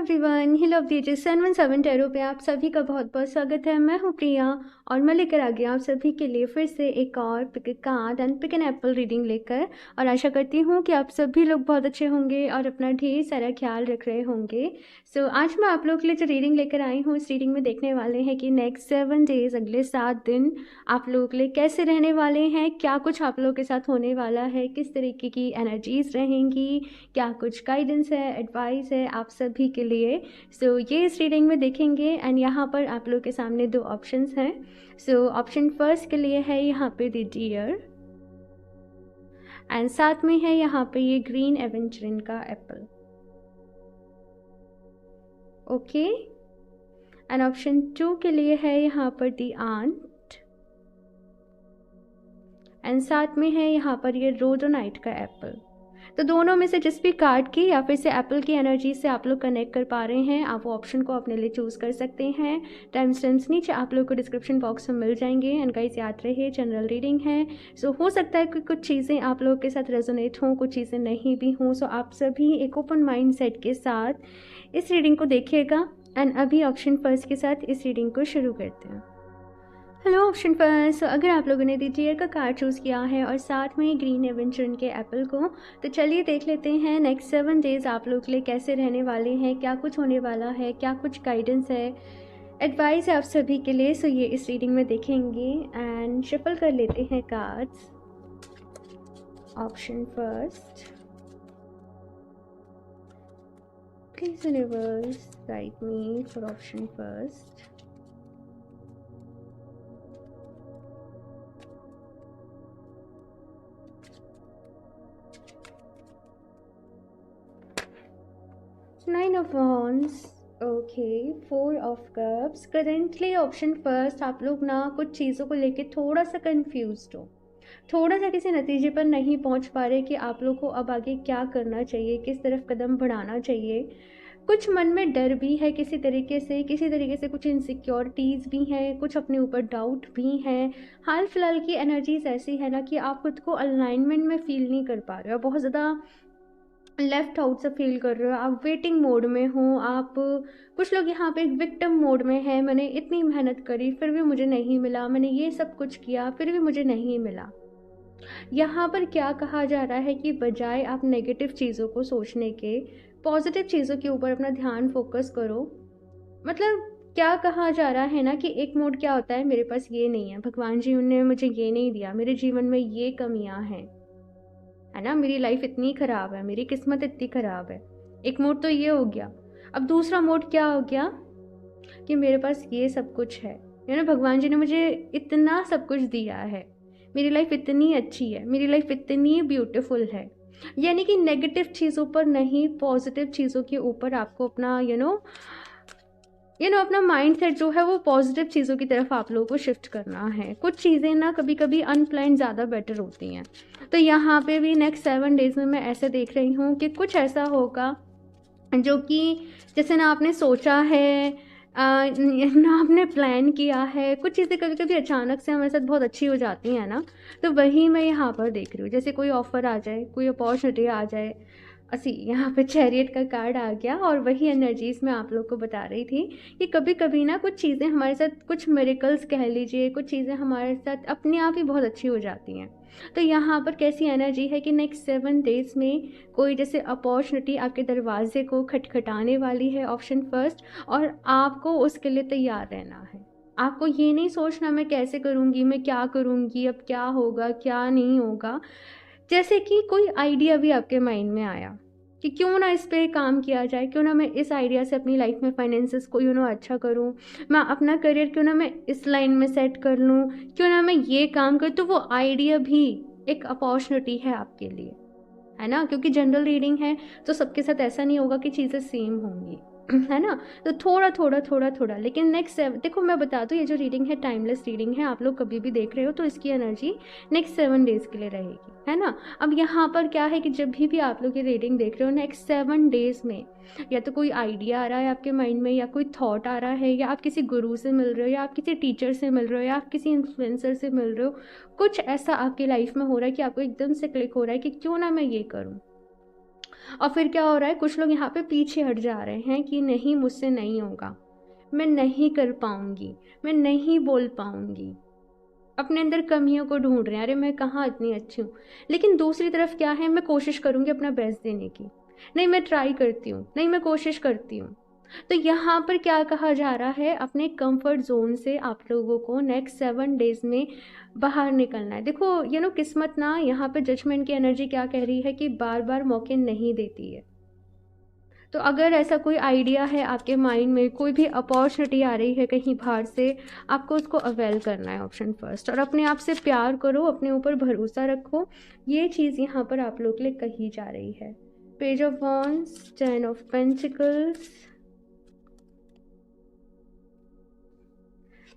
Everyone, ही love दीजिए 717 tarot पे आप सभी का बहुत बहुत स्वागत है। मैं हूँ प्रिया और मैं लेकर आ गया आप सभी के लिए फिर से एक और pick a card and pick an apple reading लेकर। और आशा करती हूँ कि आप सभी लोग बहुत अच्छे होंगे और अपना ढेर सारा ख्याल रख रहे होंगे। सो आज मैं आप लोगों के लिए जो रीडिंग लेकर आई हूँ, इस रीडिंग में देखने वाले हैं कि नेक्स्ट 7 डेज, अगले 7 दिन आप लोगों के लिए कैसे रहने वाले हैं, क्या कुछ आप लोगों के साथ होने वाला है, किस तरीके की एनर्जीज रहेंगी, क्या कुछ गाइडेंस है, एडवाइस है आप सभी के लिए। सो ये इस रीडिंग में देखेंगे एंड यहाँ पर आप लोग के सामने दो ऑप्शंस हैं। सो ऑप्शन फर्स्ट के लिए है यहाँ पे द डियर एंड साथ में है यहाँ पे ये ग्रीन एवेंचरिन का एप्पल। ओके, एंड ऑप्शन 2 के लिए है यहाँ पर द आंट एंड साथ में है यहाँ पर ये रोडोनाइट का एप्पल। तो दोनों में से जिस भी कार्ड की या फिर से एप्पल की एनर्जी से आप लोग कनेक्ट कर पा रहे हैं, आप वो ऑप्शन को अपने लिए चूज़ कर सकते हैं। टाइम स्टैम्प्स नीचे आप लोग को डिस्क्रिप्शन बॉक्स में मिल जाएंगे। एंड गाइस याद रहे जनरल रीडिंग है, सो हो सकता है कि कुछ चीज़ें आप लोगों के साथ रेजोनेट हों, कुछ चीज़ें नहीं भी हों। सो आप सभी एक ओपन माइंड सेट के साथ इस रीडिंग को देखिएगा। एंड अभी ऑप्शन फर्स्ट के साथ इस रीडिंग को शुरू करते हैं। हेलो ऑप्शन फर्स्ट, अगर आप लोगों ने दी डियर का कार्ड चूज़ किया है और साथ में ग्रीन एवेंचरिन के एप्पल को, तो चलिए देख लेते हैं नेक्स्ट 7 डेज आप लोग के लिए कैसे रहने वाले हैं, क्या कुछ होने वाला है, क्या कुछ गाइडेंस है, एडवाइस है आप सभी के लिए। सो ये इस रीडिंग में देखेंगे एंड शफल कर लेते हैं cards. Option first, please universe guide me for option first. Nine of wands, okay, 4 of cups. Currently option first आप लोग ना कुछ चीज़ों को लेके थोड़ा सा कंफ्यूज्ड हो, थोड़ा सा किसी नतीजे पर नहीं पहुंच पा रहे कि आप लोग को अब आगे क्या करना चाहिए, किस तरफ कदम बढ़ाना चाहिए। कुछ मन में डर भी है किसी तरीके से कुछ इनसिक्योरिटीज़ भी हैं, कुछ अपने ऊपर डाउट भी हैं। हाल फिलहाल की एनर्जीज ऐसी है ना कि आप खुद को अलाइनमेंट में फील नहीं कर पा रहे हो, बहुत ज़्यादा लेफ्ट आउट से फील कर रहे हो, आप वेटिंग मोड में हो। आप कुछ लोग यहाँ पे एक विक्टिम मोड में है, मैंने इतनी मेहनत करी फिर भी मुझे नहीं मिला, मैंने ये सब कुछ किया फिर भी मुझे नहीं मिला। यहाँ पर क्या कहा जा रहा है कि बजाय आप नेगेटिव चीज़ों को सोचने के, पॉजिटिव चीज़ों के ऊपर अपना ध्यान फोकस करो। मतलब क्या कहा जा रहा है ना कि एक मोड क्या होता है, मेरे पास ये नहीं है, भगवान जी ने मुझे ये नहीं दिया, मेरे जीवन में ये कमियां हैं, है ना, मेरी लाइफ इतनी ख़राब है, मेरी किस्मत इतनी ख़राब है। एक मोड तो ये हो गया। अब दूसरा मोड क्या हो गया कि मेरे पास ये सब कुछ है, यानी भगवान जी ने मुझे इतना सब कुछ दिया है, मेरी लाइफ इतनी अच्छी है, मेरी लाइफ इतनी ब्यूटीफुल है। यानी कि नेगेटिव चीज़ों पर नहीं, पॉजिटिव चीज़ों के ऊपर आपको अपना अपना माइंड सेट जो है वो पॉजिटिव चीज़ों की तरफ आप लोगों को शिफ्ट करना है। कुछ चीज़ें ना कभी कभी अनप्लान्ड ज़्यादा बेटर होती हैं। तो यहाँ पे भी नेक्स्ट 7 डेज में मैं ऐसे देख रही हूँ कि कुछ ऐसा होगा जो कि जैसे ना आपने सोचा है, ना आपने प्लान किया है। कुछ चीज़ें कभी कभी अचानक से हमारे साथ बहुत अच्छी हो जाती हैं ना, तो वही मैं यहाँ पर देख रही हूँ। जैसे कोई ऑफ़र आ जाए, कोई अपॉर्चुनिटी आ जाए। असी यहाँ पे चैरियट का कार्ड आ गया और वही एनर्जीज मैं आप लोग को बता रही थी कि कभी कभी ना कुछ चीज़ें हमारे साथ, कुछ मिरेकल्स कह लीजिए, कुछ चीज़ें हमारे साथ अपने आप ही बहुत अच्छी हो जाती हैं। तो यहाँ पर कैसी एनर्जी है कि नेक्स्ट 7 डेज में कोई जैसे अपॉर्चुनिटी आपके दरवाजे को खटखटाने वाली है, ऑप्शन फर्स्ट, और आपको उसके लिए तैयार रहना है। आपको ये नहीं सोचना मैं कैसे करूँगी, मैं क्या करूँगी, अब क्या होगा क्या नहीं होगा। जैसे कि कोई आइडिया भी आपके माइंड में आया कि क्यों ना इस पे काम किया जाए, क्यों ना मैं इस आइडिया से अपनी लाइफ में फाइनेंसेस को अच्छा करूं, मैं अपना करियर क्यों ना मैं इस लाइन में सेट कर लूं, क्यों ना मैं ये काम करूं। तो वो आइडिया भी एक अपॉर्चुनिटी है आपके लिए, है ना, क्योंकि जनरल रीडिंग है तो सबके साथ ऐसा नहीं होगा कि चीज़ें सेम होंगी, है ना। तो थोड़ा थोड़ा थोड़ा थोड़ा, लेकिन नेक्स्ट देखो मैं बता दूँ, ये जो रीडिंग है टाइमलेस रीडिंग है, आप लोग कभी भी देख रहे हो तो इसकी एनर्जी नेक्स्ट 7 डेज के लिए रहेगी, है ना। अब यहाँ पर क्या है कि जब भी आप लोग ये रीडिंग देख रहे हो नेक्स्ट 7 डेज में, या तो कोई आइडिया आ रहा है आपके माइंड में, या कोई थॉट आ रहा है, या आप किसी गुरु से मिल रहे हो, या आप किसी टीचर से मिल रहे हो, या आप किसी इन्फ्लुएंसर से मिल रहे हो। कुछ ऐसा आपकी लाइफ में हो रहा है कि आपको एकदम से क्लिक हो रहा है कि क्यों ना मैं ये करूँ। और फिर क्या हो रहा है, कुछ लोग यहाँ पे पीछे हट जा रहे हैं कि नहीं मुझसे नहीं होगा, मैं नहीं कर पाऊंगी, मैं नहीं बोल पाऊंगी, अपने अंदर कमियों को ढूंढ रहे हैं, अरे मैं कहाँ इतनी अच्छी हूँ। लेकिन दूसरी तरफ क्या है, मैं कोशिश करूँगी अपना बेस्ट देने की, नहीं मैं ट्राई करती हूँ, नहीं मैं कोशिश करती हूँ। तो यहाँ पर क्या कहा जा रहा है, अपने कंफर्ट जोन से आप लोगों को नेक्स्ट 7 डेज में बाहर निकलना है। देखो किस्मत ना यहाँ पे जजमेंट की एनर्जी क्या कह रही है कि बार बार मौके नहीं देती है। तो अगर ऐसा कोई आइडिया है आपके माइंड में, कोई भी अपॉर्चुनिटी आ रही है कहीं बाहर से, आपको उसको अवेल करना है, ऑप्शन फर्स्ट। और अपने आप से प्यार करो, अपने ऊपर भरोसा रखो, ये चीज़ यहाँ पर आप लोग के लिए कही जा रही है। Page of wands, 10 of pentacles,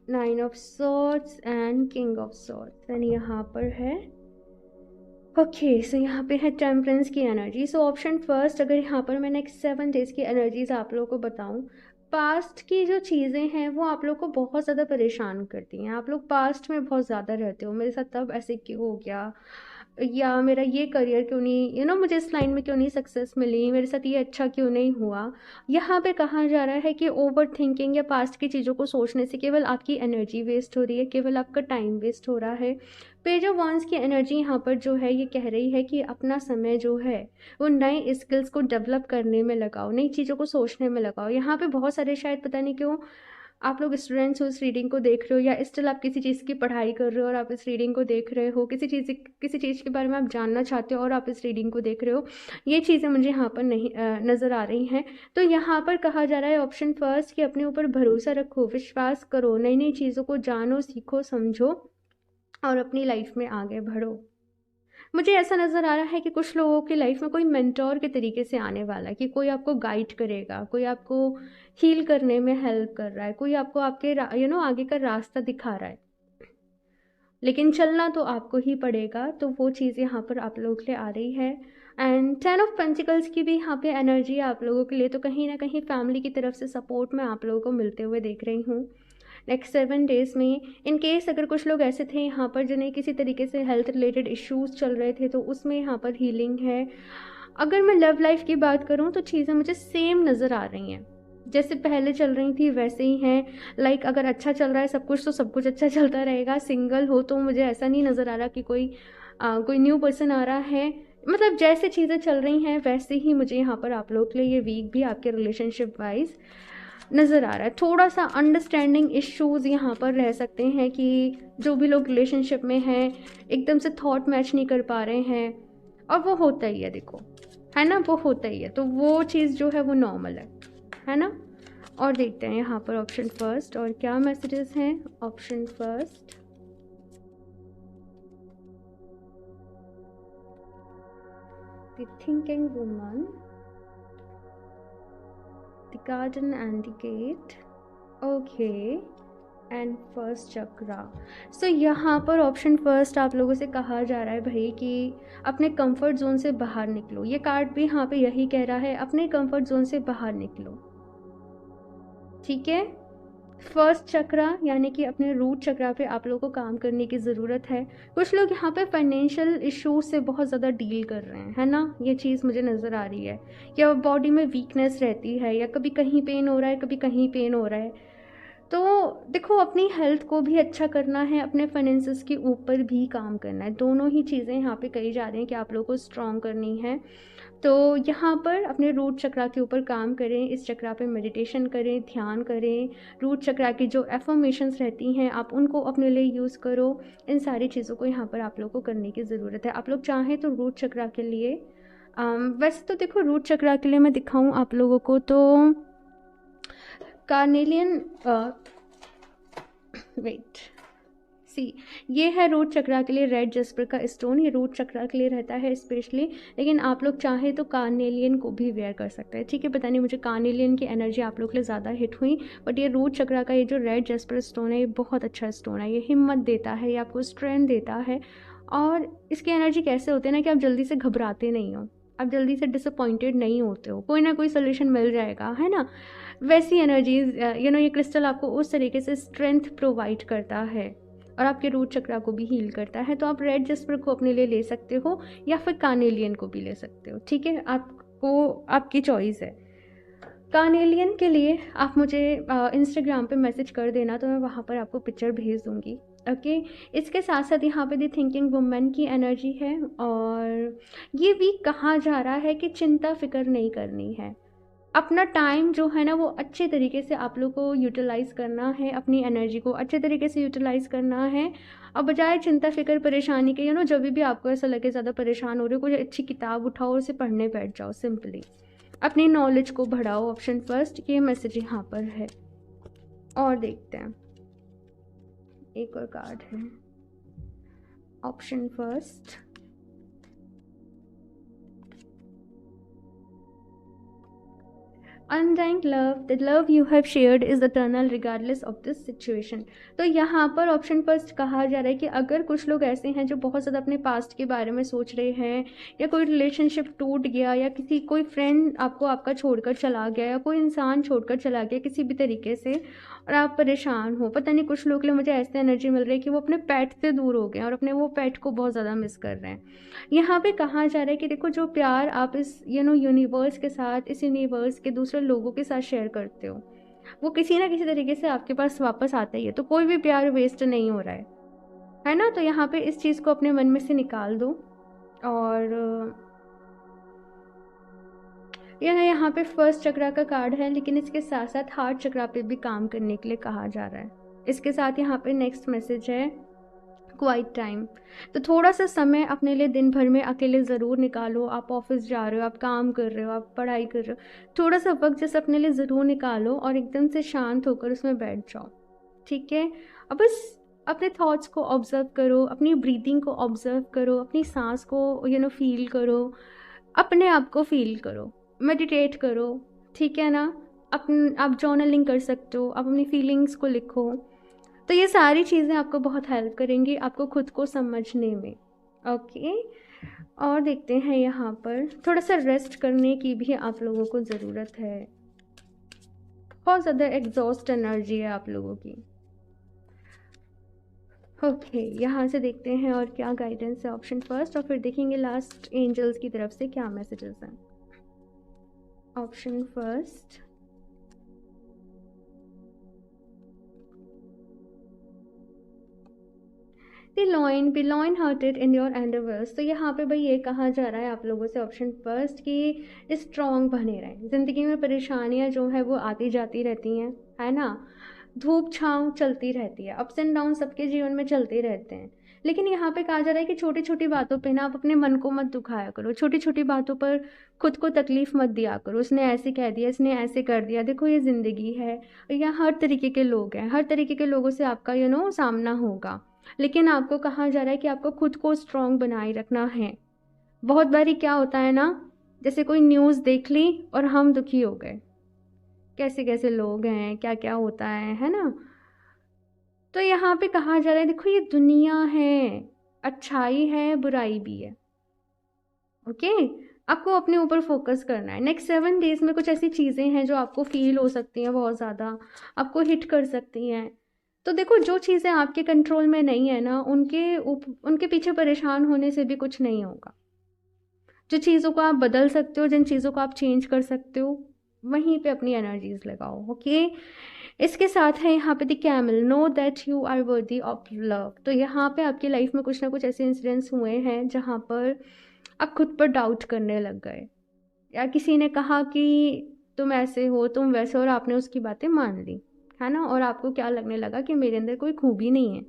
9 of swords and king of swords, and यहाँ पर है ओके सो यहाँ पे है टेम्परेंस की एनर्जी। सो ऑप्शन फर्स्ट, अगर यहाँ पर मैं नेक्स्ट 7 डेज की एनर्जीज आप लोगों को बताऊँ, पास्ट की जो चीज़ें हैं वो आप लोग को बहुत ज़्यादा परेशान करती हैं। आप लोग पास्ट में बहुत ज़्यादा रहते हो, मेरे साथ तब ऐसे क्यों हो गया, या मेरा ये करियर क्यों नहीं, मुझे इस लाइन में क्यों नहीं सक्सेस मिली, मेरे साथ ये अच्छा क्यों नहीं हुआ। यहाँ पे कहा जा रहा है कि ओवर थिंकिंग या पास्ट की चीज़ों को सोचने से केवल आपकी एनर्जी वेस्ट हो रही है, केवल आपका टाइम वेस्ट हो रहा है। पेज ऑफ वॉन्ड्स की एनर्जी यहाँ पर जो है ये कह रही है कि अपना समय जो है वो नए स्किल्स को डेवलप करने में लगाओ, नई चीज़ों को सोचने में लगाओ। यहाँ पे बहुत सारे शायद पता नहीं क्यों आप लोग स्टूडेंट्स हो, इस रीडिंग को देख रहे हो, या स्टिल आप किसी चीज़ की पढ़ाई कर रहे हो और आप इस रीडिंग को देख रहे हो, किसी चीज़ के बारे में आप जानना चाहते हो और आप इस रीडिंग को देख रहे हो, ये चीज़ें मुझे यहाँ पर नहीं नज़र आ रही हैं। तो यहाँ पर कहा जा रहा है ऑप्शन फर्स्ट कि अपने ऊपर भरोसा रखो, विश्वास करो, नई नई चीज़ों को जानो, सीखो, समझो और अपनी लाइफ में आगे बढ़ो। मुझे ऐसा नज़र आ रहा है कि कुछ लोगों की लाइफ में कोई मेंटोर के तरीके से आने वाला है, कि कोई आपको गाइड करेगा, कोई आपको हील करने में हेल्प कर रहा है, कोई आपको आपके आगे का रास्ता दिखा रहा है, लेकिन चलना तो आपको ही पड़ेगा। तो वो चीज़ यहाँ पर आप लोगों के लिए आ रही है। एंड 10 ऑफ पेंटिकल्स की भी यहाँ पे एनर्जी है आप लोगों के लिए, तो कहीं ना कहीं फैमिली की तरफ से सपोर्ट मैं आप लोगों को मिलते हुए देख रही हूँ नेक्स्ट 7 डेज़ में। इन केस अगर कुछ लोग ऐसे थे यहाँ पर जिन्हें किसी तरीके से हेल्थ रिलेटेड इश्यूज़ चल रहे थे, तो उसमें यहाँ पर हीलिंग है। अगर मैं लव लाइफ की बात करूँ तो चीज़ें मुझे सेम नज़र आ रही हैं, जैसे पहले चल रही थी वैसे ही हैं। लाइक अगर अच्छा चल रहा है सब कुछ तो सब कुछ अच्छा चलता रहेगा। सिंगल हो तो मुझे ऐसा नहीं नज़र आ रहा कि कोई न्यू पर्सन आ रहा है। मतलब जैसे चीज़ें चल रही हैं वैसे ही मुझे यहाँ पर आप लोग के लिए ये वीक भी आपके रिलेशनशिप वाइज नज़र आ रहा है। थोड़ा सा अंडरस्टैंडिंग इश्यूज़ यहाँ पर रह सकते हैं कि जो भी लोग रिलेशनशिप में हैं एकदम से थॉट मैच नहीं कर पा रहे हैं, और वो होता ही है, देखो है ना, वो होता ही है। तो वो चीज़ जो है वो नॉर्मल है ना। और देखते हैं यहाँ पर ऑप्शन फर्स्ट और क्या मैसेजेस हैं। Option first, the thinking woman, the garden and the gate, okay, and first chakra. So यहाँ पर ऑप्शन फर्स्ट आप लोगों से कहा जा रहा है भाई कि अपने कंफर्ट जोन से बाहर निकलो। ये कार्ड भी यहाँ पे यही कह रहा है, अपने कंफर्ट जोन से बाहर निकलो, ठीक है। फर्स्ट चक्रा यानी कि अपने रूट चक्रा पे आप लोगों को काम करने की ज़रूरत है। कुछ लोग यहाँ पे फाइनेंशियल इश्यूज से बहुत ज़्यादा डील कर रहे हैं, है ना, ये चीज़ मुझे नज़र आ रही है। या बॉडी में वीकनेस रहती है, या कभी कहीं पेन हो रहा है, कभी कहीं पेन हो रहा है। तो देखो अपनी हेल्थ को भी अच्छा करना है, अपने फाइनेंसेस के ऊपर भी काम करना है। दोनों ही चीज़ें यहाँ पे कही जा रही हैं कि आप लोगों को स्ट्रॉन्ग करनी है। तो यहाँ पर अपने रूट चक्रा के ऊपर काम करें, इस चक्रा पे मेडिटेशन करें, ध्यान करें। रूट चक्रा की जो एफर्मेशंस रहती हैं आप उनको अपने लिए यूज़ करो। इन सारी चीज़ों को यहाँ पर आप लोगों को करने की ज़रूरत है। आप लोग चाहें तो रूट चक्रा के लिए वैसे तो देखो रूट चक्रा के लिए मैं दिखाऊँ आप लोगों को तो कार्नेलियन वेट सी, ये है रूट चक्रा के लिए रेड जस्पर का स्टोन। ये रूट चक्रा के लिए रहता है स्पेशली, लेकिन आप लोग चाहे तो कार्नेलियन को भी वेयर कर सकते हैं, ठीक है। पता नहीं मुझे कार्नेलियन की एनर्जी आप लोग के लिए ज़्यादा हिट हुई, बट ये रूट चक्रा का ये जो रेड जस्पर स्टोन है ये बहुत अच्छा स्टोन है। ये हिम्मत देता है, ये आपको स्ट्रेंथ देता है। और इसकी एनर्जी कैसे होती है ना कि आप जल्दी से घबराते नहीं हो, आप जल्दी से डिसअपॉइंटेड नहीं होते हो, कोई ना कोई सोल्यूशन मिल जाएगा, है ना। वैसी एनर्जीज ये क्रिस्टल आपको उस तरीके से स्ट्रेंथ प्रोवाइड करता है और आपके रूट चक्रा को भी हील करता है। तो आप रेड जस्पर को अपने लिए ले सकते हो या फिर कार्नेलियन को भी ले सकते हो, ठीक है। आप वो आपकी चॉइस है। कार्नेलियन के लिए आप मुझे इंस्टाग्राम पे मैसेज कर देना, तो मैं वहाँ पर आपको पिक्चर भेज दूँगी। ओके। इसके साथ साथ यहाँ पे दी थिंकिंग वुमन की एनर्जी है, और ये वीक कहा जा रहा है कि चिंता फ़िक्र नहीं करनी है। अपना टाइम जो है ना वो अच्छे तरीके से आप लोग को यूटिलाइज़ करना है, अपनी एनर्जी को अच्छे तरीके से यूटिलाइज़ करना है, और बजाय चिंता फ़िक्र परेशानी के जब भी आपको ऐसा लगे ज़्यादा परेशान हो रहे हो, कोई अच्छी किताब उठाओ और उसे पढ़ने बैठ जाओ। सिंपली अपनी नॉलेज को बढ़ाओ। ऑप्शन फर्स्ट ये मैसेज यहाँ पर है। और देखते हैं, एक और कार्ड है। Option first, undying love, the love you have shared is eternal regardless of this situation। तो यहाँ पर ऑप्शन फर्स्ट कहा जा रहा है कि अगर कुछ लोग ऐसे हैं जो बहुत ज़्यादा अपने पास्ट के बारे में सोच रहे हैं, या कोई रिलेशनशिप टूट गया, या कोई फ्रेंड आपका छोड़कर चला गया, या कोई इंसान छोड़कर चला गया किसी भी तरीके से, और आप परेशान हो, पता नहीं कुछ लोग के लिए मुझे ऐसी एनर्जी मिल रही है कि वो अपने पेट से दूर हो गए और अपने वो पेट को बहुत ज़्यादा मिस कर रहे हैं। यहाँ पे कहा जा रहा है कि देखो, जो प्यार आप इस यूनिवर्स के साथ, इस यूनिवर्स के दूसरे लोगों के साथ शेयर करते हो, वो किसी ना किसी तरीके से आपके पास वापस आता ही है। तो कोई भी प्यार वेस्ट नहीं हो रहा है ना। तो यहाँ पे इस चीज़ को अपने मन में से निकाल दो। और यहाँ पे फर्स्ट चक्रा का कार्ड है, लेकिन इसके साथ साथ हार्ट चक्रा पे भी काम करने के लिए कहा जा रहा है। इसके साथ यहाँ पे नेक्स्ट मैसेज है क्वाइट टाइम। तो थोड़ा सा समय अपने लिए दिन भर में अकेले ज़रूर निकालो। आप ऑफिस जा रहे हो, आप काम कर रहे हो, आप पढ़ाई कर रहे हो, थोड़ा सा वक्त जैसे अपने लिए ज़रूर निकालो और एकदम से शांत होकर उसमें बैठ जाओ। ठीक है। अब बस अपने थॉट्स को ऑब्जर्व करो, अपनी ब्रीदिंग को ऑब्जर्व करो, अपनी सांस को फील करो, अपने आप को फील करो, मेडिटेट करो। ठीक है ना। आप जर्नलिंग कर सकते हो, आप अपनी फीलिंग्स को लिखो। तो ये सारी चीज़ें आपको बहुत हेल्प करेंगी आपको खुद को समझने में। ओके। और देखते हैं, यहाँ पर थोड़ा सा रेस्ट करने की भी आप लोगों को ज़रूरत है। बहुत ज़्यादा एग्जॉस्ट एनर्जी है आप लोगों की। ओके, यहाँ से देखते हैं और क्या गाइडेंस है ऑप्शन फर्स्ट, और फिर देखेंगे लास्ट एंजल्स की तरफ से क्या मैसेजेस हैं। Option first, be lion hearted in your endeavours. तो यहाँ पे भाई ये कहा जा रहा है आप लोगों से ऑप्शन फर्स्ट कि स्ट्रॉन्ग बने रहें। ज़िंदगी में परेशानियाँ जो है वो आती जाती रहती हैं, है ना। धूप छाँव चलती रहती है, अप्स एंड डाउन सबके जीवन में चलते रहते हैं। लेकिन यहाँ पे कहा जा रहा है कि छोटी छोटी बातों पे ना आप अपने मन को मत दुखाया करो। छोटी छोटी बातों पर खुद को तकलीफ़ मत दिया करो। उसने ऐसे कह दिया, इसने ऐसे कर दिया। देखो, ये ज़िंदगी है, यहाँ हर तरीके के लोग हैं, हर तरीके के लोगों से आपका सामना होगा। लेकिन आपको कहा जा रहा है कि आपको खुद को स्ट्रॉन्ग बनाए रखना है। बहुत बारी क्या होता है ना, जैसे कोई न्यूज़ देख ली और हम दुखी हो गए, कैसे कैसे लोग हैं, क्या क्या होता है ना। तो यहाँ पे कहा जा रहा है, देखो ये दुनिया है, अच्छाई है, बुराई भी है। ओके। आपको अपने ऊपर फोकस करना है। नेक्स्ट 7 डेज में कुछ ऐसी चीज़ें हैं जो आपको फील हो सकती हैं, बहुत ज़्यादा आपको हिट कर सकती हैं। तो देखो, जो चीज़ें आपके कंट्रोल में नहीं है ना, उनके पीछे परेशान होने से भी कुछ नहीं होगा। जो चीज़ों को आप बदल सकते हो, जिन चीज़ों को आप चेंज कर सकते हो, वहीं पे अपनी एनर्जीज लगाओ। ओके। इसके साथ है यहाँ पे the camel, know that you are worthy of love. तो यहाँ पे आपकी लाइफ में कुछ ना कुछ ऐसे इंसिडेंट्स हुए हैं जहाँ पर आप खुद पर डाउट करने लग गए, या किसी ने कहा कि तुम ऐसे हो, तुम वैसे हो, और आपने उसकी बातें मान ली, है ना। और आपको क्या लगने लगा कि मेरे अंदर कोई खूबी नहीं है,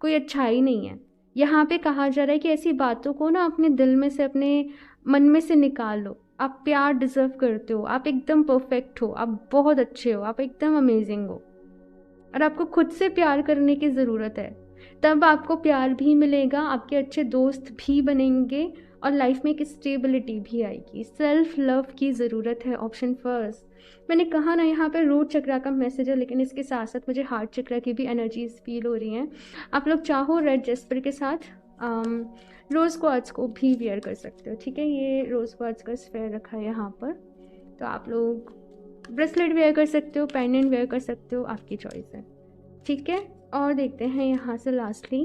कोई अच्छाई नहीं है। यहाँ पे कहा जा रहा है कि ऐसी बातों को ना अपने दिल में से, अपने मन में से निकाल लो। आप प्यार डिज़र्व करते हो, आप एकदम परफेक्ट हो, आप बहुत अच्छे हो, आप एकदम अमेजिंग हो, और आपको खुद से प्यार करने की ज़रूरत है। तब आपको प्यार भी मिलेगा, आपके अच्छे दोस्त भी बनेंगे, और लाइफ में एक स्टेबिलिटी भी आएगी। सेल्फ लव की ज़रूरत है। ऑप्शन फर्स्ट, मैंने कहा ना, यहाँ पे रूट चक्रा का मैसेज है, लेकिन इसके साथ साथ मुझे हार्ट चक्रा की भी एनर्जीज फील हो रही हैं। आप लोग चाहो रेड जेस्पर के साथ रोज़ क्वार्ट्ज को भी वेयर कर सकते हो। ठीक है, ये रोज़ क्वार्ट्ज का स्फेयर रखा है यहाँ पर। तो आप लोग ब्रेसलेट वेयर कर सकते हो, पेंडेंट वेयर कर सकते हो, आपकी चॉइस है। ठीक है। और देखते हैं यहाँ से लास्टली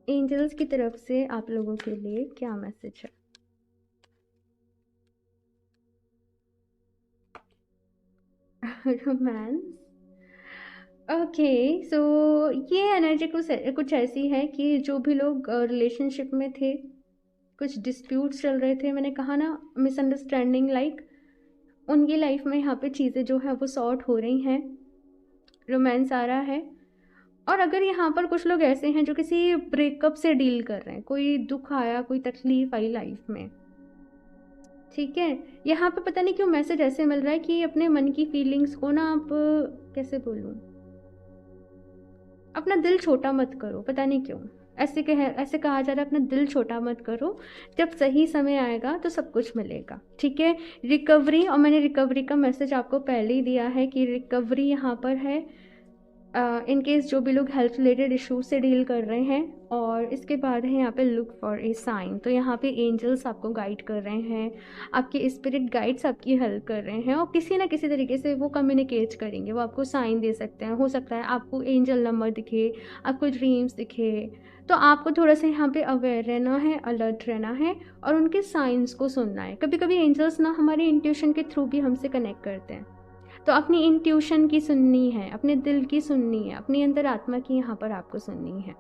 एंजल्स की तरफ से आप लोगों के लिए क्या मैसेज है। रोमांस। ओके, सो ये एनर्जी कुछ ऐसी है कि जो भी लोग रिलेशनशिप में थे, कुछ डिस्प्यूट्स चल रहे थे, मैंने कहा ना मिसअंडरस्टैंडिंग लाइक, उनकी लाइफ में यहाँ पे चीज़ें जो है वो सॉर्ट हो रही हैं, रोमांस आ रहा है। और अगर यहाँ पर कुछ लोग ऐसे हैं जो किसी ब्रेकअप से डील कर रहे हैं, कोई दुख आया, कोई तकलीफ आई लाइफ में, ठीक है, यहाँ पे पता नहीं क्यों मैसेज ऐसे मिल रहा है कि अपने मन की फीलिंग्स को ना आप, कैसे बोलूँ, अपना दिल छोटा मत करो, पता नहीं क्यों ऐसे कहा जा रहा है, अपना दिल छोटा मत करो, जब सही समय आएगा तो सब कुछ मिलेगा, ठीक है। रिकवरी, और मैंने रिकवरी का मैसेज आपको पहले ही दिया है कि रिकवरी यहाँ पर है, इन केस जो भी लोग हेल्थ रिलेटेड इशू से डील कर रहे हैं। और इसके बाद है यहाँ पे लुक फॉर ए साइन, तो यहाँ पे एंजल्स आपको गाइड कर रहे हैं, आपके स्पिरिट गाइड्स आपकी हेल्प कर रहे हैं, और किसी ना किसी तरीके से वो कम्युनिकेट करेंगे, वो आपको साइन दे सकते हैं। हो सकता है आपको एंजल नंबर दिखे, आपको ड्रीम्स दिखे, तो आपको थोड़ा सा यहाँ पे अवेयर रहना है, अलर्ट रहना है, और उनके साइंस को सुनना है। कभी कभी एंजल्स ना हमारे इंट्यूशन के थ्रू भी हमसे कनेक्ट करते हैं, तो अपनी इंट्यूशन की सुननी है, अपने दिल की सुननी है, अपनी अंतर आत्मा की यहाँ पर आपको सुननी है।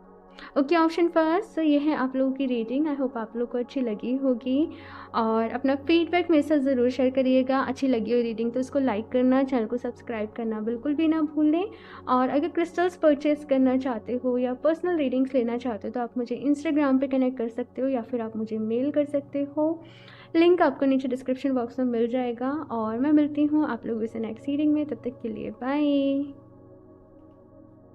ओके, ऑप्शन फर्स्ट, तो ये है आप लोगों की रीडिंग। आई होप आप लोग को अच्छी लगी होगी, और अपना फीडबैक मेरे साथ ज़रूर शेयर करिएगा। अच्छी लगी हो रीडिंग तो इसको लाइक करना, चैनल को सब्सक्राइब करना बिल्कुल भी ना भूलें। और अगर क्रिस्टल्स परचेस करना चाहते हो या पर्सनल रीडिंग्स लेना चाहते हो तो आप मुझे इंस्टाग्राम पे कनेक्ट कर सकते हो, या फिर आप मुझे मेल कर सकते हो। लिंक आपको नीचे डिस्क्रिप्शन बॉक्स में मिल जाएगा, और मैं मिलती हूँ आप लोगों से नेक्स्ट रीडिंग में। तब तक के लिए बाय।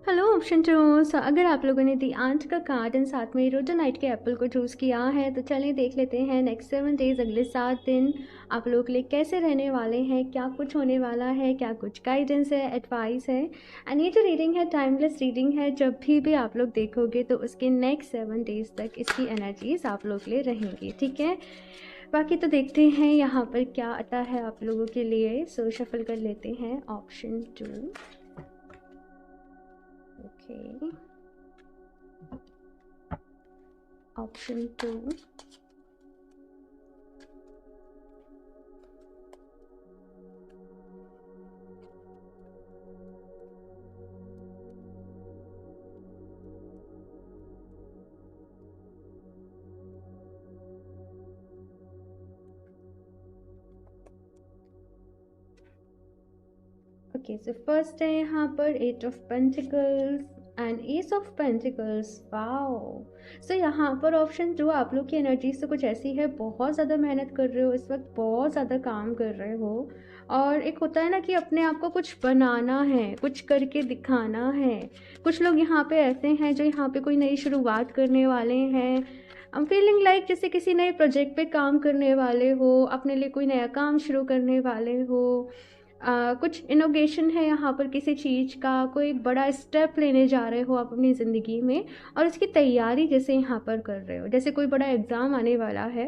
हेलो ऑप्शन चूज, अगर आप लोगों ने दी आंट का कार्ड एंड साथ में रोडोनाइट के एप्पल को चूज़ किया है, तो चलिए देख लेते हैं नेक्स्ट 7 डेज, अगले 7 दिन आप लोगों के लिए कैसे रहने वाले हैं, क्या कुछ होने वाला है, क्या कुछ गाइडेंस है, एडवाइस है। एंड ये जो रीडिंग है टाइमलेस रीडिंग है, जब भी आप लोग देखोगे तो उसके नेक्स्ट 7 डेज तक इसकी एनर्जीज आप लोग के लिए रहेंगी, ठीक है। बाकी तो देखते हैं यहाँ पर क्या आता है आप लोगों के लिए। सो शफल कर लेते हैं option 2। Okay, option 2, okay, so first है यहाँ पर 8 of pentacles and ace of pentacles. Wow, so यहाँ पर ऑप्शन 2, आप लोग की एनर्जी से कुछ ऐसी है, बहुत ज़्यादा मेहनत कर रहे हो इस वक्त, बहुत ज़्यादा काम कर रहे हो, और एक होता है ना कि अपने आप को कुछ बनाना है, कुछ करके दिखाना है। कुछ लोग यहाँ पे ऐसे हैं जो यहाँ पे कोई नई शुरुआत करने वाले हैं। आई एम फीलिंग लाइक जैसे किसी नए प्रोजेक्ट पे काम करने वाले हो, अपने लिए कोई नया काम शुरू करने वाले हो। कुछ इनोवेशन है यहाँ पर किसी चीज़ का, कोई बड़ा स्टेप लेने जा रहे हो आप अपनी ज़िंदगी में, और उसकी तैयारी जैसे यहाँ पर कर रहे हो, जैसे कोई बड़ा एग्ज़ाम आने वाला है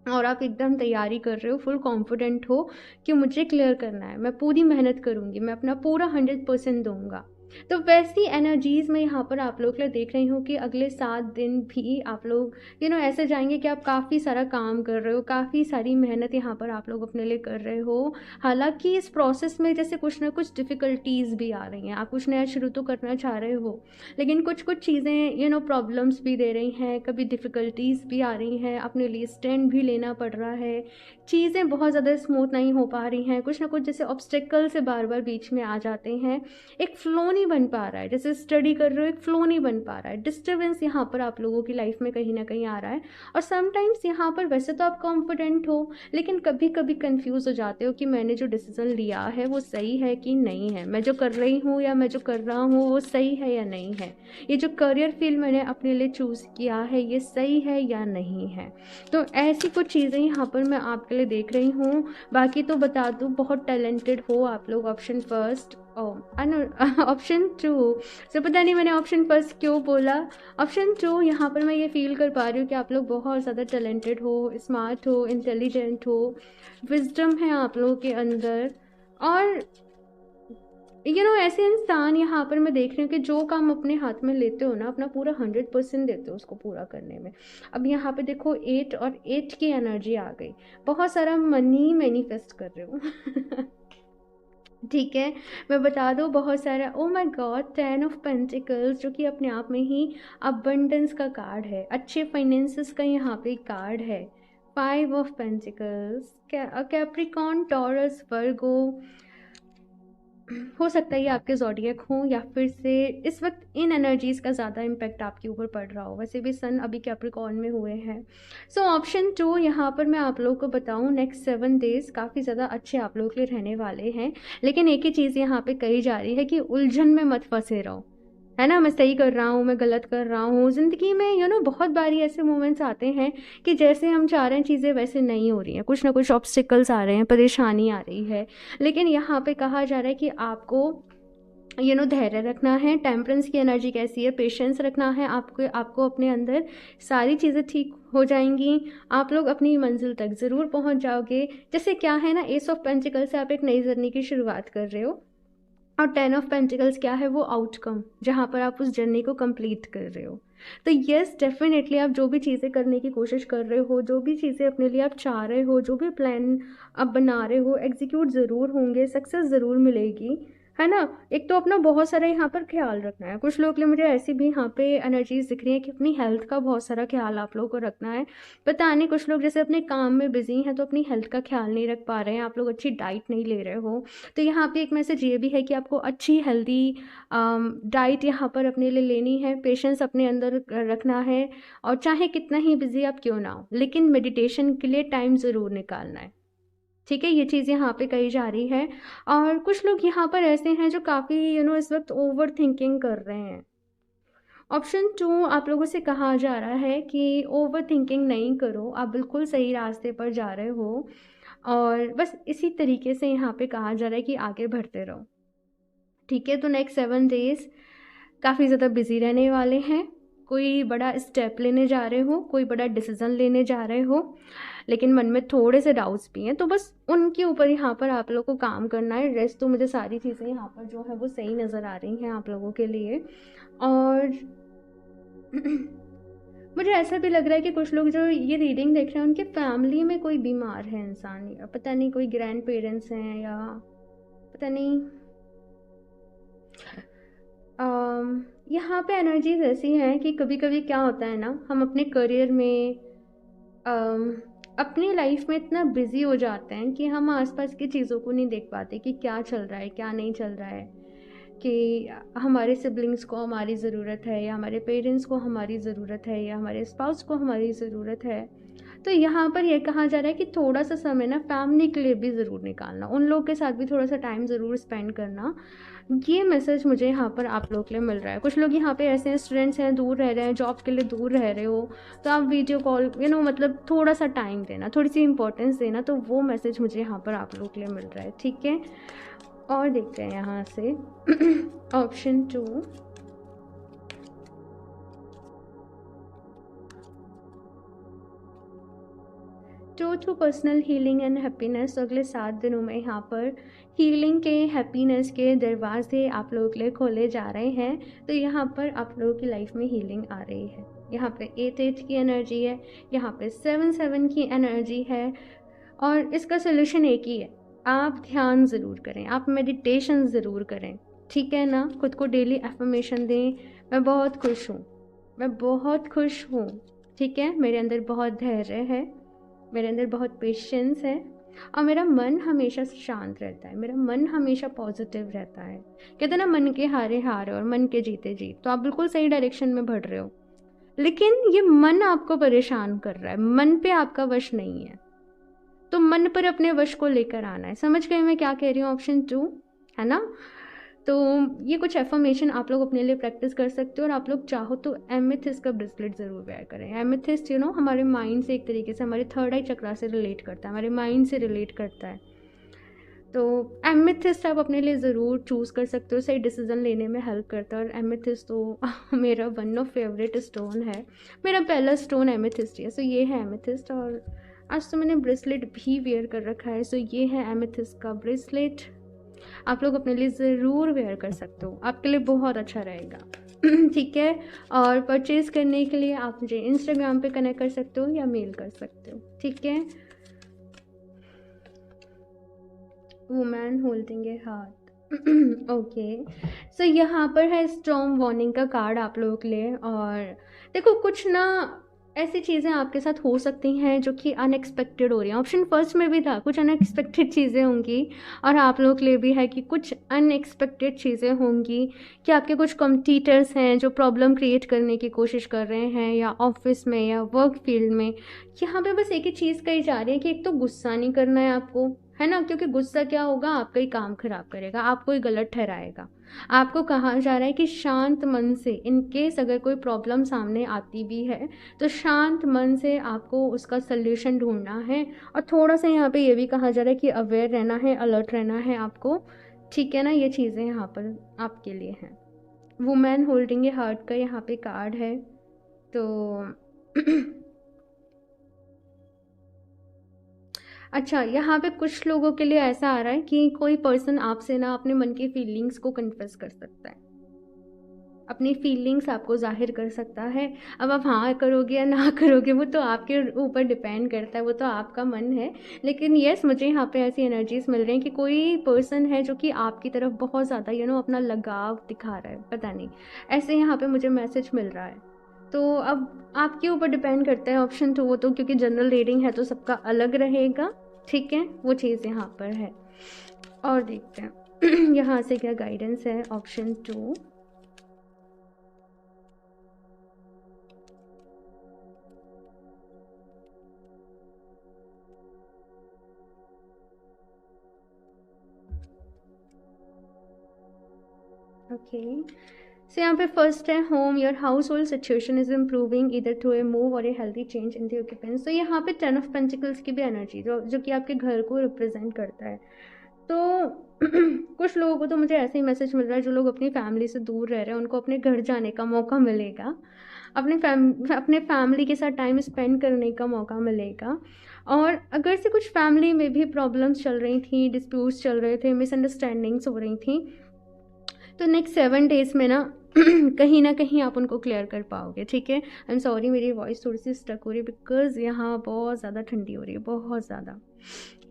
और आप एकदम तैयारी कर रहे हो, फुल कॉन्फिडेंट हो कि मुझे क्लियर करना है, मैं पूरी मेहनत करूँगी, मैं अपना पूरा 100% दूंगा। तो वैसी एनर्जीज़ में यहाँ पर आप लोग के लिए देख रही हूँ कि अगले 7 दिन भी आप लोग ऐसे जाएंगे कि आप काफ़ी सारा काम कर रहे हो, काफ़ी सारी मेहनत यहाँ पर आप लोग अपने लिए कर रहे हो। हालांकि इस प्रोसेस में जैसे कुछ ना कुछ डिफ़िकल्टीज़ भी आ रही हैं, आप कुछ नया शुरू तो करना चाह रहे हो, लेकिन कुछ कुछ चीज़ें प्रॉब्लम्स भी दे रही हैं, कभी डिफ़िकल्टीज़ भी आ रही हैं, अपने लिए स्टैंड भी लेना पड़ रहा है, चीज़ें बहुत ज़्यादा स्मूथ नहीं हो पा रही हैं, कुछ ना कुछ जैसे ऑब्स्टेकल से बार बार बीच में आ जाते हैं, एक फ्लो नहीं बन पा रहा है, जैसे स्टडी कर रहे हो एक फ्लो नहीं बन पा रहा है, डिस्टर्बेंस यहाँ पर आप लोगों की लाइफ में कहीं ना कहीं आ रहा है। और समटाइम्स यहाँ पर वैसे तो आप कॉन्फिडेंट हो, लेकिन कभी कभी कंफ्यूज हो जाते हो कि मैंने जो डिसीजन लिया है वो सही है कि नहीं है, मैं जो कर रही हूँ या मैं जो कर रहा हूँ वो सही है या नहीं है, ये जो करियर फील्ड मैंने अपने लिए चूज़ किया है ये सही है या नहीं है। तो ऐसी कुछ चीज़ें यहाँ पर मैं आपके लिए देख रही हूँ। बाकी तो बता दूँ, बहुत टैलेंटेड हो आप लोग। ऑप्शन फर्स्ट, ऑप्शन 2, सो पता नहीं मैंने ऑप्शन फर्स्ट क्यों बोला। ऑप्शन 2 यहाँ पर मैं ये फील कर पा रही हूँ कि आप लोग बहुत ज़्यादा टैलेंटेड हो, स्मार्ट हो, इंटेलिजेंट हो, विजडम है आप लोगों के अंदर, और ऐसे इंसान यहाँ पर मैं देख रही हूँ कि जो काम अपने हाथ में लेते हो ना, अपना पूरा 100% देते हो उसको पूरा करने में। अब यहाँ पे देखो 8 और 8 की एनर्जी आ गई, बहुत सारा मनी मैनिफेस्ट कर रहे हो ठीक है, मैं बता दूँ बहुत सारा, oh my God, 10 of pentacles जो कि अपने आप में ही अबंडेंस का कार्ड है, अच्छे फाइनेंसेस का यहाँ पे कार्ड है। 5 ऑफ पेंटिकल्स, कैप्रिकॉर्न, टॉरस, वर्गो, हो सकता है ये आपके ज़ोडिएक हो, या फिर से इस वक्त इन एनर्जीज़ का ज़्यादा इम्पैक्ट आपके ऊपर पड़ रहा हो। वैसे भी सन अभी कैप्रिकॉर्न में हुए हैं। सो ऑप्शन 2 यहाँ पर मैं आप लोगों को बताऊँ, नेक्स्ट 7 डेज़ काफ़ी ज़्यादा अच्छे आप लोगों के लिए रहने वाले हैं। लेकिन एक ही चीज़ यहाँ पे कही जा रही है कि उलझन में मत फंसे रहो, है ना। मैं सही कर रहा हूँ, मैं गलत कर रहा हूँ, ज़िंदगी में बहुत बारी ऐसे मोमेंट्स आते हैं कि जैसे हम चाह रहे हैं चीज़ें वैसे नहीं हो रही हैं, कुछ ना कुछ ऑब्स्टिकल्स आ रहे हैं, परेशानी आ रही है। लेकिन यहाँ पे कहा जा रहा है कि आपको धैर्य रखना है। टेम्परेंस की एनर्जी कैसी है, पेशेंस रखना है आपको अपने अंदर, सारी चीज़ें ठीक हो जाएंगी, आप लोग अपनी मंजिल तक ज़रूर पहुँच जाओगे। जैसे क्या है ना, एस ऑफ पेंटिकल से आप एक नई जर्नी की शुरुआत कर रहे हो, और 10 ऑफ पेंटिकल्स क्या है, वो आउटकम, जहाँ पर आप उस जर्नी को कंप्लीट कर रहे हो। तो यस, डेफिनेटली आप जो भी चीज़ें करने की कोशिश कर रहे हो, जो भी चीज़ें अपने लिए आप चाह रहे हो, जो भी प्लान आप बना रहे हो, एग्जीक्यूट ज़रूर होंगे, सक्सेस ज़रूर मिलेगी, है ना। एक तो अपना बहुत सारा यहाँ पर ख्याल रखना है। कुछ लोग के लिए मुझे ऐसी भी यहाँ पे एनर्जीज दिख रही है कि अपनी हेल्थ का बहुत सारा ख्याल आप लोगों को रखना है। पता नहीं, कुछ लोग जैसे अपने काम में बिजी हैं तो अपनी हेल्थ का ख्याल नहीं रख पा रहे हैं, आप लोग अच्छी डाइट नहीं ले रहे हो। तो यहाँ पे एक मैसेज ये भी है कि आपको अच्छी हेल्दी डाइट यहाँ पर अपने लिए लेनी है, पेशेंस अपने अंदर रखना है, और चाहे कितना ही बिजी आप क्यों ना हो, लेकिन मेडिटेशन के लिए टाइम ज़रूर निकालना है। ठीक है, ये चीज़ यहाँ पे कही जा रही है। और कुछ लोग यहाँ पर ऐसे हैं जो काफ़ी इस वक्त ओवर थिंकिंग कर रहे हैं। ऑप्शन 2 आप लोगों से कहा जा रहा है कि ओवर थिंकिंग नहीं करो, आप बिल्कुल सही रास्ते पर जा रहे हो, और बस इसी तरीके से यहाँ पे कहा जा रहा है कि आगे बढ़ते रहो। ठीक है, तो नेक्स्ट 7 डेज़ काफ़ी ज़्यादा बिजी रहने वाले हैं। कोई बड़ा स्टेप लेने जा रहे हो, कोई बड़ा डिसीज़न लेने जा रहे हो, लेकिन मन में थोड़े से डाउट्स भी हैं, तो बस उनके ऊपर यहाँ पर आप लोगों को काम करना है। रेस्ट तो मुझे सारी चीज़ें यहाँ पर जो है वो सही नज़र आ रही हैं आप लोगों के लिए। और मुझे ऐसा भी लग रहा है कि कुछ लोग जो ये रीडिंग देख रहे हैं उनके फैमिली में कोई बीमार है इंसान, या पता नहीं कोई ग्रैंड पेरेंट्स हैं, या पता नहीं। यहाँ पे एनर्जीज ऐसी हैं कि कभी कभी क्या होता है ना, हम अपने करियर में अपनी लाइफ में इतना बिजी हो जाते हैं कि हम आसपास की चीज़ों को नहीं देख पाते कि क्या चल रहा है, क्या नहीं चल रहा है, कि हमारे सिबलिंग्स को हमारी ज़रूरत है, या हमारे पेरेंट्स को हमारी ज़रूरत है, या हमारे स्पाउस को हमारी ज़रूरत है। तो यहाँ पर यह कहा जा रहा है कि थोड़ा सा समय ना फैमिली के लिए भी ज़रूर निकालना, उन लोग के साथ भी थोड़ा सा टाइम ज़रूर स्पेंड करना। ये मैसेज मुझे यहाँ पर आप लोग के लिए मिल रहा है। कुछ लोग यहाँ पे ऐसे हैं, स्टूडेंट्स हैं, दूर रह रहे हैं, जॉब के लिए दूर रह रहे हो, तो आप वीडियो कॉल मतलब थोड़ा सा टाइम देना, थोड़ी सी इंपॉर्टेंस देना, तो वो मैसेज मुझे यहाँ पर आप लोग के लिए मिल रहा है। ठीक है, और देखते हैं यहाँ से option 2, through personal healing and happiness. अगले 7 दिनों में यहाँ पर हीलिंग के, हैप्पीनेस के दरवाजे आप लोगों के लिए खोले जा रहे हैं। तो यहाँ पर आप लोगों की लाइफ में हीलिंग आ रही है। यहाँ पे 8 की एनर्जी है, यहाँ पे 7 की एनर्जी है, और इसका सोल्यूशन एक ही है, आप ध्यान ज़रूर करें, आप मेडिटेशन ज़रूर करें। ठीक है ना, खुद को डेली एफर्मेशन दें, मैं बहुत खुश हूँ, मैं बहुत खुश हूँ। ठीक है, मेरे अंदर बहुत धैर्य है, मेरे अंदर बहुत पेशेंस है, और मेरा मन हमेशा शांत रहता है, मेरा मन हमेशा पॉजिटिव रहता है। कहते हैं ना, मन के हारे हार और मन के जीते जीत। तो आप बिल्कुल सही डायरेक्शन में बढ़ रहे हो, लेकिन ये मन आपको परेशान कर रहा है, मन पे आपका वश नहीं है, तो मन पर अपने वश को लेकर आना है। समझ गए मैं क्या कह रही हूँ? ऑप्शन 2 है ना। तो ये कुछ एफर्मेशन आप लोग अपने लिए प्रैक्टिस कर सकते हो, और आप लोग चाहो तो एमेथिस्ट का ब्रेसलेट ज़रूर वेयर करें। एमेथिस्ट हमारे माइंड से, एक तरीके से हमारे थर्ड आई चक्रा से रिलेट करता है, हमारे माइंड से रिलेट करता है। तो एमेथिस्ट आप अपने लिए ज़रूर चूज़ कर सकते हो, सही डिसीज़न लेने में हेल्प करता है। और एमेथिस्ट तो मेरा वन ऑफ फेवरेट स्टोन है, मेरा पहला स्टोन एमेथिस्ट है। सो ये है एमेथिस्ट, और आज तो मैंने ब्रेसलेट भी वेयर कर रखा है। सो ये है एमेथिस्ट का ब्रेसलेट, आप लोग अपने लिए ज़रूर वेयर कर सकते हो, आपके लिए बहुत अच्छा रहेगा। ठीक है, और परचेज़ करने के लिए आप मुझे इंस्टाग्राम पे कनेक्ट कर सकते हो या मेल कर सकते हो। ठीक है, woman holding a heart, okay, so यहाँ पर है स्टॉर्म वार्निंग का कार्ड आप लोगों के लिए। और देखो कुछ ना ऐसी चीज़ें आपके साथ हो सकती हैं जो कि अनएक्सपेक्टेड हो रही हैं। ऑप्शन फर्स्ट में भी था कुछ अनएक्सपेक्टेड चीज़ें होंगी, और आप लोगों के लिए भी है कि कुछ अनएक्सपेक्टेड चीज़ें होंगी कि आपके कुछ कॉम्पिटिटर्स हैं जो प्रॉब्लम क्रिएट करने की कोशिश कर रहे हैं, या ऑफिस में या वर्क फील्ड में। यहाँ पे बस एक ही चीज़ कही जा रही है कि एक तो गुस्सा नहीं करना है आपको, है ना, क्योंकि गुस्सा क्या होगा, आपका ही काम खराब करेगा, आपको ही गलत ठहराएगा। आपको कहा जा रहा है कि शांत मन से, इन केस अगर कोई प्रॉब्लम सामने आती भी है तो शांत मन से आपको उसका सल्यूशन ढूंढना है। और थोड़ा सा यहाँ पे ये भी कहा जा रहा है कि अवेयर रहना है, अलर्ट रहना है आपको, ठीक है ना। ये चीज़ें यहाँ पर आपके लिए हैं। वुमेन होल्डिंग ए हार्ट का यहाँ पे कार्ड है, तो अच्छा, यहाँ पे कुछ लोगों के लिए ऐसा आ रहा है कि कोई पर्सन आपसे ना अपने मन की फीलिंग्स को कन्फेस कर सकता है, अपनी फीलिंग्स आपको जाहिर कर सकता है। अब आप हाँ करोगे या ना करोगे वो तो आपके ऊपर डिपेंड करता है, वो तो आपका मन है। लेकिन यस, मुझे यहाँ पे ऐसी एनर्जीज मिल रही हैं कि कोई पर्सन है जो कि आपकी तरफ बहुत ज़्यादा अपना लगाव दिखा रहा है, पता नहीं, ऐसे यहाँ पे मुझे मैसेज मिल रहा है। तो अब आपके ऊपर डिपेंड करता है। ऑप्शन 2 वो तो क्योंकि जनरल रीडिंग है तो सबका अलग रहेगा, ठीक है, वो चीज़ यहाँ पर है। और देखते हैं यहाँ से क्या गाइडेंस है। ऑप्शन 2, ओके, सो यहाँ पे फर्स्ट है home, your household situation is improving इधर थ्रू ए मूव और a healthy change in the occupants. तो यहाँ पे 10 ऑफ पेंटिकल्स की भी एनर्जी जो कि आपके घर को रिप्रेजेंट करता है। तो कुछ लोगों को तो मुझे ऐसे ही मैसेज मिल रहा है जो लोग अपनी फैमिली से दूर रह रहे हैं उनको अपने घर जाने का मौका मिलेगा, अपने फैमिली के साथ टाइम स्पेंड करने का मौका मिलेगा। और अगर से कुछ फैमिली में भी प्रॉब्लम्स चल रही थी, डिस्प्यूट्स चल रहे थे, मिसअंडरस्टैंडिंग्स हो रही थी, तो नेक्स्ट 7 डेज़ में ना कहीं ना कहीं आप उनको क्लियर कर पाओगे, ठीक है। आई एम सॉरी, मेरी वॉइस थोड़ी सी स्टक हो रही है बिकॉज यहाँ बहुत ज़्यादा ठंडी हो रही है, बहुत ज़्यादा।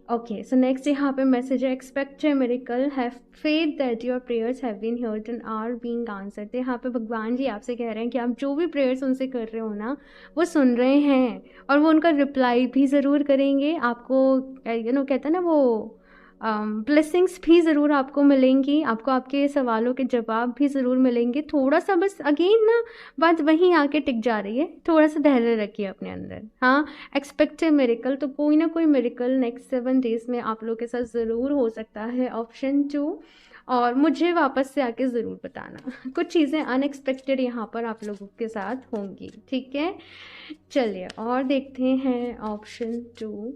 ओके, सो नेक्स्ट यहाँ पे मैसेज है, expect a miracle, have faith that your prayers have been heard and are being answered. तो यहाँ पे भगवान जी आपसे कह रहे हैं कि आप जो भी प्रेयर्स उनसे कर रहे हो ना, वो सुन रहे हैं और वो उनका रिप्लाई भी ज़रूर करेंगे आपको। कहते हैं ना वो, ब्लेसिंग्स भी ज़रूर आपको मिलेंगी, आपको आपके सवालों के जवाब भी ज़रूर मिलेंगे। थोड़ा सा बस अगेन ना बात वहीं आके टिक जा रही है, थोड़ा सा धैर्य रखिए अपने अंदर। हाँ, एक्सपेक्ट ए मिरेकल, तो कोई ना कोई मिरेकल नेक्स्ट 7 डेज़ में आप लोगों के साथ ज़रूर हो सकता है। ऑप्शन 2, और मुझे वापस से आके ज़रूर बताना कुछ चीज़ें अनएक्सपेक्टेड यहाँ पर आप लोगों के साथ होंगी, ठीक है। चलिए और देखते हैं ऑप्शन 2।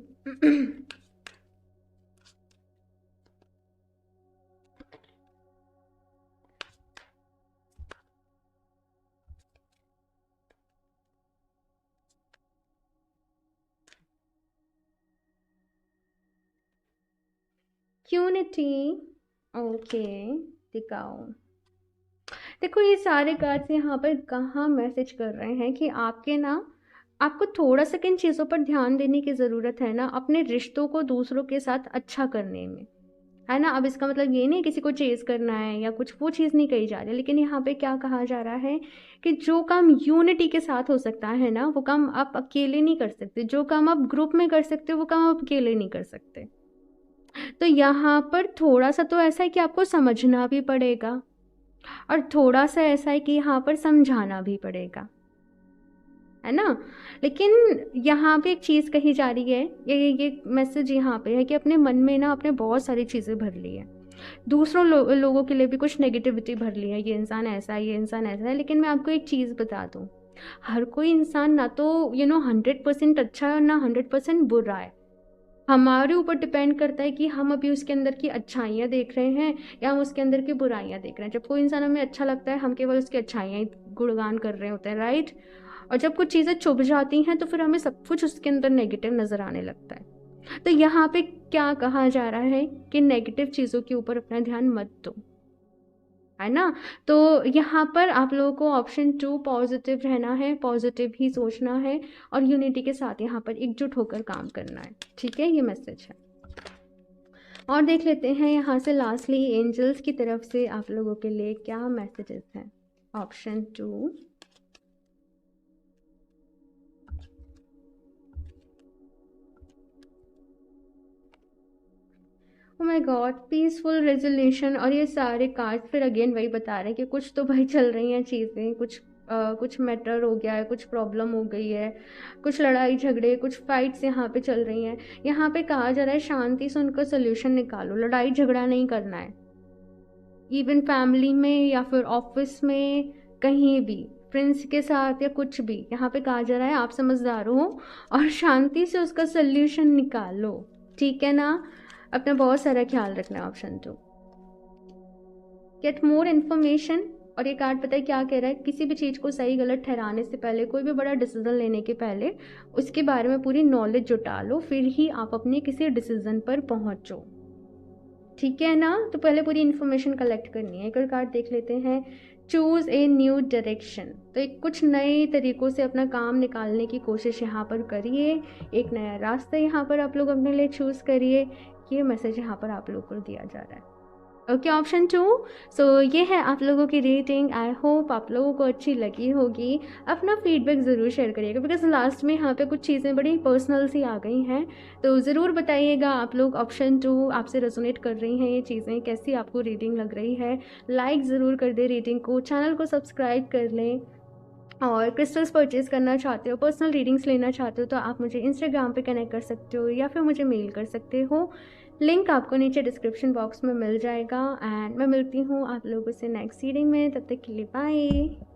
क्यूनिटी, ओके, दिखाओ। देखो ये सारे कार्ड्स यहाँ पर कहाँ मैसेज कर रहे हैं कि आपको थोड़ा सा किन चीज़ों पर ध्यान देने की ज़रूरत है ना, अपने रिश्तों को दूसरों के साथ अच्छा करने में, है ना। अब इसका मतलब ये नहीं किसी को चेज करना है या कुछ, वो चीज़ नहीं कही जा रही, लेकिन यहाँ पे क्या कहा जा रहा है कि जो काम यूनिटी के साथ हो सकता है ना, वो काम आप अकेले नहीं कर सकते, जो काम आप ग्रुप में कर सकते हो वो काम आप अकेले नहीं कर सकते। तो यहाँ पर थोड़ा सा तो ऐसा है कि आपको समझना भी पड़ेगा, और थोड़ा सा ऐसा है कि यहाँ पर समझाना भी पड़ेगा, है ना। लेकिन यहाँ पे एक चीज़ कही जा रही है, ये मैसेज यहाँ पे है कि अपने मन में ना आपने बहुत सारी चीज़ें भर ली है, दूसरों लोगों के लिए भी कुछ नेगेटिविटी भर ली है, ये इंसान ऐसा है, ये इंसान ऐसा है। लेकिन मैं आपको एक चीज़ बता दूँ, हर कोई इंसान ना तो 100% अच्छा है और ना 100% बुरा है। हमारे ऊपर डिपेंड करता है कि हम अभी उसके अंदर की अच्छाइयाँ देख रहे हैं या हम उसके अंदर की बुराइयाँ देख रहे हैं। जब कोई इंसान हमें अच्छा लगता है, हम केवल उसकी अच्छाइयाँ ही गुणगान कर रहे होते हैं, राइट। और जब कुछ चीज़ें चुभ जाती हैं तो फिर हमें सब कुछ उसके अंदर नेगेटिव नज़र आने लगता है। तो यहाँ पे क्या कहा जा रहा है कि नेगेटिव चीज़ों के ऊपर अपना ध्यान मत दो, है ना। तो यहाँ पर आप लोगों को ऑप्शन 2 पॉजिटिव रहना है, पॉजिटिव ही सोचना है और यूनिटी के साथ यहाँ पर एकजुट होकर काम करना है, ठीक है। ये मैसेज है। और देख लेते हैं यहाँ से लास्टली एंजल्स की तरफ से आप लोगों के लिए क्या मैसेजेस हैं। Option 2, oh my God, peaceful resolution. और ये सारे कार्ड्स फिर अगेन वही बता रहे हैं कि कुछ तो भाई चल रही हैं चीज़ें, कुछ मैटर हो गया है, कुछ प्रॉब्लम हो गई है, कुछ लड़ाई झगड़े, कुछ फाइट्स यहाँ पे चल रही हैं। यहाँ पे कहा जा रहा है शांति से उनका सोल्यूशन निकालो, लड़ाई झगड़ा नहीं करना है। इवन फैमिली में या फिर ऑफिस में, कहीं भी फ्रेंड्स के साथ या कुछ भी, यहाँ पे कहा जा रहा है आप समझदार हो और शांति से उसका सोल्यूशन निकालो, ठीक है ना। अपना बहुत सारा ख्याल रखना है। Option 2, get more information. और ये कार्ड पता है क्या कह रहा है, किसी भी चीज़ को सही गलत ठहराने से पहले, कोई भी बड़ा डिसीजन लेने के पहले उसके बारे में पूरी नॉलेज जुटा लो, फिर ही आप अपने किसी डिसीजन पर पहुंचो, ठीक है ना। तो पहले पूरी इन्फॉर्मेशन कलेक्ट करनी है। एक और कार्ड देख लेते हैं, चूज़ ए न्यू डायरेक्शन। तो एक कुछ नए तरीक़ों से अपना काम निकालने की कोशिश यहाँ पर करिए, एक नया रास्ता यहाँ पर आप लोग अपने लिए चूज़ करिए। ये मैसेज यहाँ पर आप लोगों को दिया जा रहा है। Okay, option 2। सो ये है आप लोगों की रेटिंग। आई होप आप लोगों को अच्छी लगी होगी। अपना फीडबैक ज़रूर शेयर करिएगा, बिकॉज लास्ट में यहाँ पे कुछ चीज़ें बड़ी पर्सनल सी आ गई हैं। तो ज़रूर बताइएगा आप लोग ऑप्शन 2 आपसे रेजोनेट कर रही हैं ये चीज़ें, कैसी आपको रीडिंग लग रही है। लाइक ज़रूर कर दे रीडिंग को, चैनल को सब्सक्राइब कर लें। और क्रिस्टल्स परचेज़ करना चाहते हो, पर्सनल रीडिंग्स लेना चाहते हो, तो आप मुझे इंस्टाग्राम पे कनेक्ट कर सकते हो या फिर मुझे मेल कर सकते हो। लिंक आपको नीचे डिस्क्रिप्शन बॉक्स में मिल जाएगा। एंड मैं मिलती हूँ आप लोगों से नेक्स्ट रीडिंग में। तब तक के लिए बाय।